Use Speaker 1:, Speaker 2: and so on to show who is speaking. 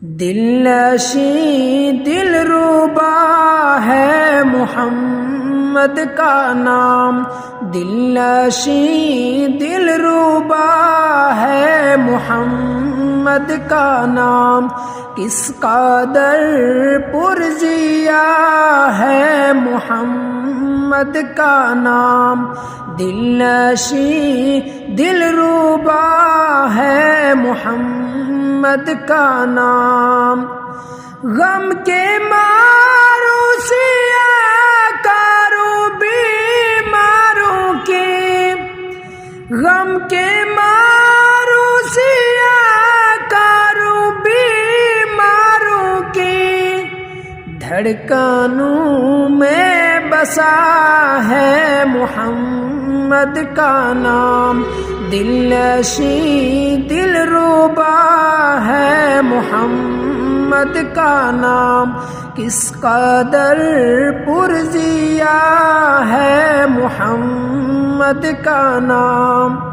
Speaker 1: دلنشیں دلربا ہے محمد کا نام، دلنشیں دلربا ہے محمد کا نام، کس قدر پرزیا ہے محمد کا نام، دلنشیں دلربا ہے محمد کا نام، غم کے ماروں سیاہ کاروں بیماروں کے، غم کے ماروں سیاہ کاروں بیماروں کے، دھڑکنوں میں بسا ہے محمد کا نام، دلنشیں دلربا ہے محمد کا نام، کس قدر پرزیا ہے محمد کا نام۔